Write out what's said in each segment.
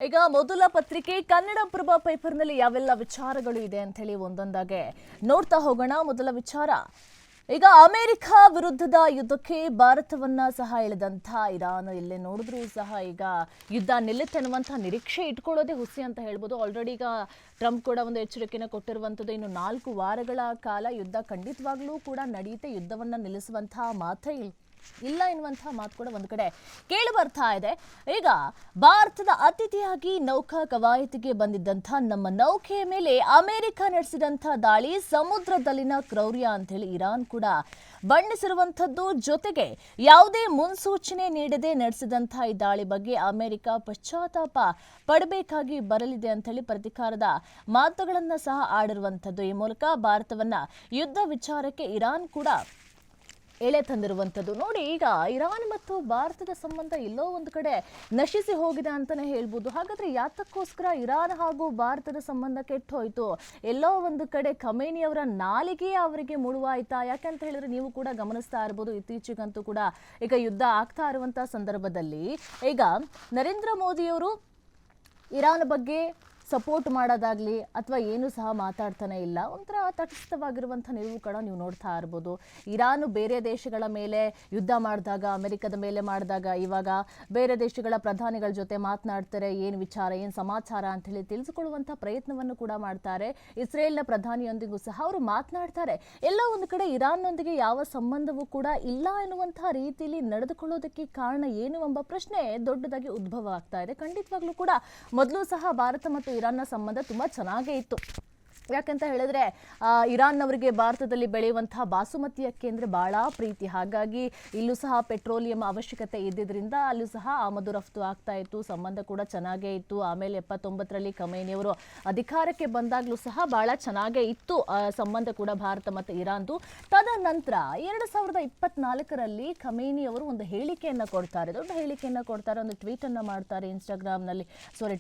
ಈಗ ಮೊದಲ ಪತ್ರಿಕೆ ಕನ್ನಡಪ್ರಭ ಪೇಪರ್ನಲ್ಲಿ ಯಾವೆಲ್ಲ ವಿಚಾರಗಳು ಇದೆ ಅಂತ ಹೇಳಿ ಒಂದೊಂದಾಗೆ ನೋಡ್ತಾ ಹೋಗೋಣ. ಮೊದಲ ವಿಚಾರ, ಈಗ ಅಮೆರಿಕ ವಿರುದ್ಧದ ಯುದ್ಧಕ್ಕೆ ಭಾರತವನ್ನ ಸಹ ಎಳೆದಂಥ ಇರಾನ್ ಎಲ್ಲೇ ನೋಡಿದ್ರೂ ಸಹ ಈಗ ಯುದ್ಧ ನಿಲ್ಲುತ್ತೆ ಅನ್ನುವಂಥ ನಿರೀಕ್ಷೆ ಇಟ್ಕೊಳ್ಳೋದೇ ಹುಸಿ ಅಂತ ಹೇಳ್ಬೋದು. ಆಲ್ರೆಡಿ ಈಗ ಟ್ರಂಪ್ ಕೂಡ ಒಂದು ಎಚ್ಚರಿಕೆಯನ್ನು ಕೊಟ್ಟಿರುವಂಥದ್ದು, ಇನ್ನು 4 ವಾರಗಳ ಕಾಲ ಯುದ್ಧ ಖಂಡಿತವಾಗ್ಲೂ ಕೂಡ ನಡೆಯುತ್ತೆ, ಯುದ್ಧವನ್ನ ನಿಲ್ಲಿಸುವಂತಹ ಮಾತೇ ಇಲ್ಲ ಎನ್ನುವಂಥ ಮಾತು ಕೂಡ ಒಂದು ಕಡೆ ಕೇಳಿ ಬರ್ತಾ ಇದೆ. ಈಗ ಭಾರತದ ಅತಿಥಿಯಾಗಿ ನೌಕಾ ಕವಾಯತಿಗೆ ಬಂದಿದ್ದಂಥ ನಮ್ಮ ನೌಕೆಯ ಮೇಲೆ ಅಮೆರಿಕ ನಡೆಸಿದಂಥ ದಾಳಿ ಸಮುದ್ರದಲ್ಲಿನ ಕ್ರೌರ್ಯ ಅಂತ ಹೇಳಿ ಇರಾನ್ ಕೂಡ ಬಣ್ಣಿಸಿರುವಂಥದ್ದು. ಜೊತೆಗೆ ಯಾವುದೇ ಮುನ್ಸೂಚನೆ ನೀಡದೆ ನಡೆಸಿದಂಥ ಈ ದಾಳಿ ಬಗ್ಗೆ ಅಮೆರಿಕ ಪಶ್ಚಾತ್ತಾಪ ಪಡಬೇಕಾಗಿ ಬರಲಿದೆ ಅಂತ ಹೇಳಿ ಪ್ರತಿಕಾರದ ಮಾತುಗಳನ್ನ ಸಹ ಆಡಿರುವಂಥದ್ದು. ಈ ಮೂಲಕ ಭಾರತವನ್ನ ಯುದ್ಧ ವಿಚಾರಕ್ಕೆ ಇರಾನ್ ಕೂಡ ಎಳೆ ತಂದಿರುವಂಥದ್ದು. ನೋಡಿ, ಈಗ ಇರಾನ್ ಮತ್ತು ಭಾರತದ ಸಂಬಂಧ ಎಲ್ಲೋ ಒಂದು ಕಡೆ ನಶಿಸಿ ಹೋಗಿದೆ ಅಂತಲೇ ಹೇಳ್ಬೋದು. ಹಾಗಾದರೆ ಯಾತಕ್ಕೋಸ್ಕರ ಇರಾನ್ ಹಾಗೂ ಭಾರತದ ಸಂಬಂಧ ಕೆಟ್ಟು ಹೋಯಿತು? ಎಲ್ಲೋ ಒಂದು ಕಡೆ ಖಮೇನಿ ಅವರ ನಾಲಿಗೆ ಅವರಿಗೆ ಮುಳುವಾಯ್ತಾ? ಯಾಕಂತ ಹೇಳಿದ್ರೆ ನೀವು ಕೂಡ ಗಮನಿಸ್ತಾ ಇರ್ಬೋದು, ಇತ್ತೀಚೆಗಂತೂ ಕೂಡ ಈಗ ಯುದ್ಧ ಆಗ್ತಾ ಇರುವಂಥ ಸಂದರ್ಭದಲ್ಲಿ ಈಗ ನರೇಂದ್ರ ಮೋದಿಯವರು ಇರಾನ್ ಬಗ್ಗೆ ಸಪೋರ್ಟ್ ಮಾಡೋದಾಗ್ಲಿ ಅಥವಾ ಏನು ಸಹ ಮಾತಾಡ್ತಾನೆ ಇಲ್ಲ. ಒಂಥರ ತಟಸ್ಥವಾಗಿರುವಂಥ ನಿಲುವು ಕೂಡ ನೀವು ನೋಡ್ತಾ ಇರ್ಬೋದು. ಇರಾನು ಬೇರೆ ದೇಶಗಳ ಮೇಲೆ ಯುದ್ಧ ಮಾಡಿದಾಗ, ಅಮೆರಿಕದ ಮೇಲೆ ಮಾಡಿದಾಗ, ಇವಾಗ ಬೇರೆ ದೇಶಗಳ ಪ್ರಧಾನಿಗಳ ಜೊತೆ ಮಾತನಾಡ್ತಾರೆ, ಏನು ವಿಚಾರ, ಏನು ಸಮಾಚಾರ ಅಂತ ಹೇಳಿ ತಿಳಿದುಕೊಳ್ಳುವಂಥ ಪ್ರಯತ್ನವನ್ನು ಕೂಡ ಮಾಡ್ತಾರೆ. ಇಸ್ರೇಲ್ನ ಪ್ರಧಾನಿಯೊಂದಿಗೂ ಸಹ ಅವರು ಮಾತನಾಡ್ತಾರೆ. ಎಲ್ಲ ಒಂದು ಕಡೆ ಇರಾನ್ನೊಂದಿಗೆ ಯಾವ ಸಂಬಂಧವೂ ಕೂಡ ಇಲ್ಲ ಎನ್ನುವಂಥ ರೀತಿಯಲ್ಲಿ ನಡೆದುಕೊಳ್ಳೋದಕ್ಕೆ ಕಾರಣ ಏನು ಎಂಬ ಪ್ರಶ್ನೆ ದೊಡ್ಡದಾಗಿ ಉದ್ಭವ ಆಗ್ತಾ ಇದೆ. ಖಂಡಿತವಾಗ್ಲೂ ಕೂಡ ಮೊದಲು ಸಹ ಭಾರತ ಮತ್ತು ಇರಾನ್ನ ಸಂಬಂಧ ತುಂಬ ಚೆನ್ನಾಗೇ ಇತ್ತು. ಯಾಕಂತ ಹೇಳಿದ್ರೆ ಇರಾನ್ನವರಿಗೆ ಭಾರತದಲ್ಲಿ ಬೆಳೆಯುವಂತಹ ಬಾಸುಮತಿ ಅಕ್ಕಿ ಅಂದರೆ ಭಾಳ ಪ್ರೀತಿ. ಹಾಗಾಗಿ ಇಲ್ಲೂ ಸಹ ಪೆಟ್ರೋಲಿಯಂ ಅವಶ್ಯಕತೆ ಇದ್ದಿದ್ದರಿಂದ ಅಲ್ಲೂ ಸಹ ಆಮದು ರಫ್ತು ಆಗ್ತಾ ಇತ್ತು, ಸಂಬಂಧ ಕೂಡ ಚೆನ್ನಾಗೇ ಇತ್ತು. ಆಮೇಲೆ 79ರಲ್ಲಿ ಖಮೇನಿಯವರು ಅಧಿಕಾರಕ್ಕೆ ಬಂದಾಗಲೂ ಸಹ ಭಾಳ ಚೆನ್ನಾಗೇ ಇತ್ತು ಸಂಬಂಧ ಕೂಡ ಭಾರತ ಮತ್ತು ಇರಾನ್ದು. ತದನಂತರ 2024ರಲ್ಲಿ ಖಮೇನಿಯವರು ಒಂದು ಹೇಳಿಕೆಯನ್ನು ಕೊಡ್ತಾರೆ, ದೊಡ್ಡ ಹೇಳಿಕೆಯನ್ನು ಕೊಡ್ತಾರೆ, ಒಂದು ಟ್ವೀಟನ್ನು ಮಾಡ್ತಾರೆ,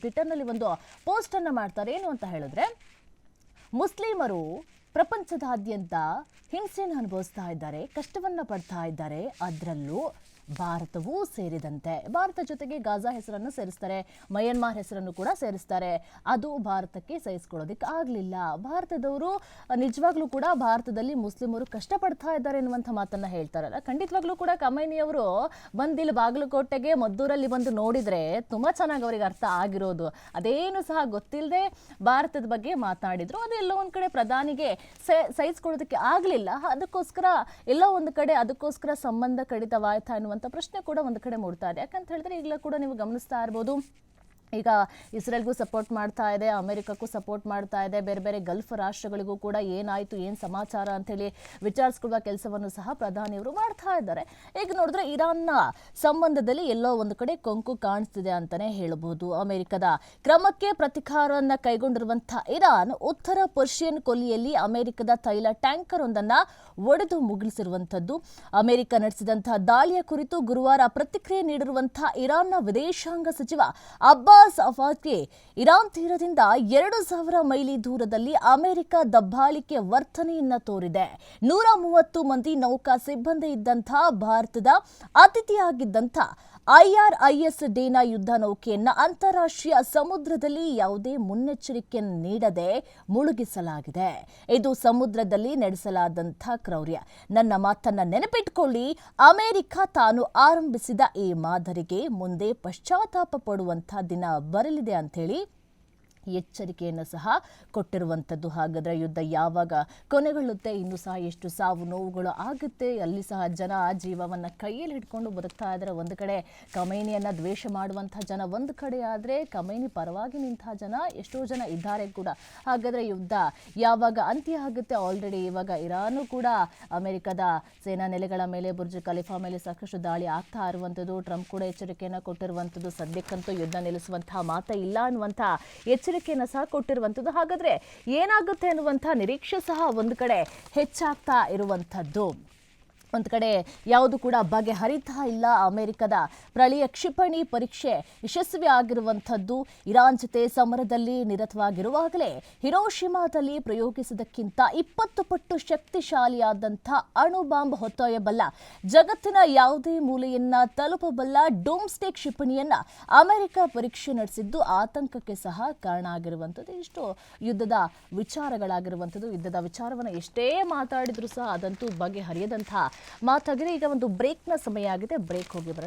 ಟ್ವಿಟರ್ನಲ್ಲಿ ಒಂದು ಪೋಸ್ಟನ್ನು ಮಾಡ್ತಾರೆ. ಏನು ಅಂತ ಹೇಳಿದ್ರೆ, ಮುಸ್ಲಿಮರು ಪ್ರಪಂಚದಾದ್ಯಂತ ಹಿಂಸೆಯನ್ನು ಅನುಭವಿಸ್ತಾ ಇದ್ದಾರೆ, ಕಷ್ಟವನ್ನು ಪಡ್ತಾ ಇದ್ದಾರೆ, ಅದರಲ್ಲೂ ಭಾರತವೂ ಸೇರಿದಂತೆ. ಭಾರತ ಜೊತೆಗೆ ಗಾಜಾ ಹೆಸರನ್ನು ಸೇರಿಸ್ತಾರೆ, ಮಯನ್ಮಾರ್ ಹೆಸರನ್ನು ಕೂಡ ಸೇರಿಸ್ತಾರೆ. ಅದು ಭಾರತಕ್ಕೆ ಸಹಿಸ್ಕೊಳ್ಳೋದಕ್ಕೆ ಆಗಲಿಲ್ಲ. ಭಾರತದವರು ನಿಜವಾಗ್ಲೂ ಕೂಡ ಭಾರತದಲ್ಲಿ ಮುಸ್ಲಿಮರು ಕಷ್ಟಪಡ್ತಾ ಇದ್ದಾರೆ ಎನ್ನುವಂಥ ಮಾತನ್ನು ಹೇಳ್ತಾರಲ್ಲ. ಖಂಡಿತವಾಗ್ಲೂ ಕೂಡ ಖಮೇನಿಯವರು ಬಂದಿಲ್ಲಿ ಬಾಗಲಕೋಟೆಗೆ ಮದ್ದೂರಲ್ಲಿ ಬಂದು ನೋಡಿದರೆ ತುಂಬ ಚೆನ್ನಾಗಿ ಅವರಿಗೆ ಅರ್ಥ ಆಗಿರೋದು. ಅದೇನು ಸಹ ಗೊತ್ತಿಲ್ಲದೆ ಭಾರತದ ಬಗ್ಗೆ ಮಾತನಾಡಿದ್ರು. ಅದು ಎಲ್ಲೋ ಒಂದು ಕಡೆ ಪ್ರಧಾನಿಗೆ ಸಹಿಸ್ಕೊಳ್ಳೋದಕ್ಕೆ ಆಗಲಿಲ್ಲ. ಅದಕ್ಕೋಸ್ಕರ ಎಲ್ಲೋ ಒಂದು ಕಡೆ ಅದಕ್ಕೋಸ್ಕರ ಸಂಬಂಧ ಕಡಿತವಾಯ್ತಾ ಎನ್ನುವಂಥ ಪ್ರಶ್ನೆ ಕೂಡ ಒಂದು ಕಡೆ ಮೂಡ್ತಾ ಇದೆ. ಯಾಕಂತ ಹೇಳಿದ್ರೆ ಈಗಲೂ ಕೂಡ ನೀವು ಗಮನಿಸ್ತಾ ಇರ್ಬೋದು, ಈಗ ಇಸ್ರೇಲ್ಗೂ ಸಪೋರ್ಟ್ ಮಾಡ್ತಾ ಇದೆ, ಅಮೆರಿಕಕ್ಕೂ ಸಪೋರ್ಟ್ ಮಾಡ್ತಾ ಇದೆ, ಬೇರೆ ಬೇರೆ ಗಲ್ಫ್ ರಾಷ್ಟ್ರಗಳಿಗೂ ಕೂಡ ಏನಾಯಿತು, ಏನು ಸಮಾಚಾರ ಅಂಥೇಳಿ ವಿಚಾರಿಸ್ಕೊಳ್ಳುವ ಕೆಲಸವನ್ನು ಸಹ ಪ್ರಧಾನಿಯವರು ಮಾಡ್ತಾ ಇದ್ದಾರೆ. ಈಗ ನೋಡಿದ್ರೆ ಇರಾನ್ನ ಸಂಬಂಧದಲ್ಲಿ ಎಲ್ಲೋ ಒಂದು ಕಡೆ ಕೊಂಕು ಕಾಣಿಸ್ತಿದೆ ಅಂತಲೇ ಹೇಳಬಹುದು. ಅಮೆರಿಕದ ಕ್ರಮಕ್ಕೆ ಪ್ರತಿಕಾರವನ್ನು ಕೈಗೊಂಡಿರುವಂಥ ಇರಾನ್ ಉತ್ತರ ಪರ್ಷಿಯನ್ ಕೊಲ್ಲಿಯಲ್ಲಿ ಅಮೆರಿಕದ ತೈಲ ಟ್ಯಾಂಕರ್ ಒಂದನ್ನು ಒಡೆದು ಮುಗಿಸಿರುವಂಥದ್ದು. ಅಮೆರಿಕ ನಡೆಸಿದಂತಹ ದಾಳಿಯ ಕುರಿತು ಗುರುವಾರ ಪ್ರತಿಕ್ರಿಯೆ ನೀಡಿರುವಂತಹ ಇರಾನ್ನ ವಿದೇಶಾಂಗ ಸಚಿವ ಅಬ್ಬಾಸ್ ಅಫಾದ್ಗೆ ಇರಾನ್ ತೀರದಿಂದ 2000 ಮೈಲಿ ದೂರದಲ್ಲಿ ಅಮೆರಿಕ ದಬ್ಬಾಳಿಕೆ ವರ್ತನೆಯನ್ನ ತೋರಿದೆ. 130 ಮಂದಿ ನೌಕಾ ಸಿಬ್ಬಂದಿ ಇದ್ದಂಥ ಭಾರತದ ಅತಿಥಿಯಾಗಿದ್ದಂಥ IRIS ಡೇನಾ ಯುದ್ಧ ನೌಕೆಯನ್ನ ಅಂತಾರಾಷ್ಟ್ರೀಯ ಸಮುದ್ರದಲ್ಲಿ ಯಾವುದೇ ಮುನ್ನೆಚ್ಚರಿಕೆಯನ್ನು ನೀಡದೆ ಮುಳುಗಿಸಲಾಗಿದೆ. ಇದು ಸಮುದ್ರದಲ್ಲಿ ನಡೆಸಲಾದಂಥ ಕ್ರೌರ್ಯ. ನನ್ನ ಮಾತನ್ನ ನೆನಪಿಟ್ಕೊಳ್ಳಿ, ಅಮೆರಿಕ ತಾನು ಆರಂಭಿಸಿದ ಈ ಮಾದರಿಗೆ ಮುಂದೆ ಪಶ್ಚಾತ್ತಾಪ ಪಡುವಂಥ ದಿನ ಬರಲಿದೆ ಅಂಥೇಳಿ ಎಚ್ಚರಿಕೆಯನ್ನು ಸಹ ಕೊಟ್ಟಿರುವಂಥದ್ದು. ಹಾಗಾದರೆ ಯುದ್ಧ ಯಾವಾಗ ಕೊನೆಗೊಳ್ಳುತ್ತೆ, ಇನ್ನೂ ಸಹ ಎಷ್ಟು ಸಾವು ನೋವುಗಳು ಆಗುತ್ತೆ, ಅಲ್ಲಿ ಸಹ ಜನ ಜೀವವನ್ನು ಕೈಯಲ್ಲಿ ಹಿಡ್ಕೊಂಡು ಬದುಕ್ತಾ ಇದ್ದಾರೆ. ಒಂದು ಕಡೆ ಖಮೇನಿಯನ್ನು ದ್ವೇಷ ಮಾಡುವಂಥ ಜನ ಒಂದು ಕಡೆ ಆದರೆ, ಖಮೇನಿ ಪರವಾಗಿ ನಿಂತ ಜನ ಎಷ್ಟೋ ಜನ ಇದ್ದಾರೆ ಕೂಡ. ಹಾಗಾದರೆ ಯುದ್ಧ ಯಾವಾಗ ಅಂತ್ಯ ಆಗುತ್ತೆ? ಆಲ್ರೆಡಿ ಇವಾಗ ಇರಾನು ಕೂಡ ಅಮೆರಿಕದ ಸೇನಾ ನೆಲೆಗಳ ಮೇಲೆ, ಬುರ್ಜ್ ಖಲೀಫಾ ಮೇಲೆ ಸಾಕಷ್ಟು ದಾಳಿ ಆಗ್ತಾ ಇರುವಂಥದ್ದು. ಟ್ರಂಪ್ ಕೂಡ ಎಚ್ಚರಿಕೆಯನ್ನು ಕೊಟ್ಟಿರುವಂಥದ್ದು. ಸದ್ಯಕ್ಕಂತೂ ಯುದ್ಧ ನಿಲ್ಲಿಸುವಂತಹ ಮಾತೇ ಇಲ್ಲ ಅನ್ನುವಂಥ ಎಚ್ಚರಿಕೆಯನ್ನು ಸಹ ಕೊಟ್ಟಿರುವಂಥದ್ದು. ಹಾಗಾದ್ರೆ ಏನಾಗುತ್ತೆ ಅನ್ನುವಂಥ ನಿರೀಕ್ಷೆ ಸಹ ಒಂದು ಕಡೆ ಹೆಚ್ಚಾಗ್ತಾ ಇರುವಂಥದ್ದು. ಒಂದು ಕಡೆ ಯಾವುದು ಕೂಡ ಬಗೆಹರಿತಾ ಇಲ್ಲ. ಅಮೆರಿಕದ ಪ್ರಳಯ ಕ್ಷಿಪಣಿ ಪರೀಕ್ಷೆ ಯಶಸ್ವಿ ಆಗಿರುವಂಥದ್ದು. ಇರಾನ್ ಜೊತೆ ಸಮರದಲ್ಲಿ ನಿರತವಾಗಿರುವಾಗಲೇ ಹಿರೋಶಿಮಾದಲ್ಲಿ ಪ್ರಯೋಗಿಸಿದಕ್ಕಿಂತ 20 ಪಟ್ಟು ಶಕ್ತಿಶಾಲಿಯಾದಂಥ ಅಣು ಬಾಂಬ್ ಹೊತ್ತೊಯ್ಯಬಲ್ಲ, ಜಗತ್ತಿನ ಯಾವುದೇ ಮೂಲೆಯನ್ನ ತಲುಪಬಲ್ಲ ಡೋಮ್ಸ್ಟೇ ಕ್ಷಿಪಣಿಯನ್ನ ಅಮೆರಿಕ ಪರೀಕ್ಷೆ ನಡೆಸಿದ್ದು ಆತಂಕಕ್ಕೆ ಸಹ ಕಾರಣ ಆಗಿರುವಂಥದ್ದು. ಇಷ್ಟು ಯುದ್ಧದ ವಿಚಾರಗಳಾಗಿರುವಂಥದ್ದು. ಯುದ್ಧದ ವಿಚಾರವನ್ನು ಎಷ್ಟೇ ಮಾತಾಡಿದ್ರು ಸಹ ಅದಂತೂ ಬಗೆಹರಿಯದಂತಹ ಮಾತಾಗಿದೆ. ಈಗ ಒಂದು ಬ್ರೇಕ್ನ ಸಮಯ ಆಗಿದೆ, ಬ್ರೇಕ್ ಹೋಗಿ ಬರೋಣ.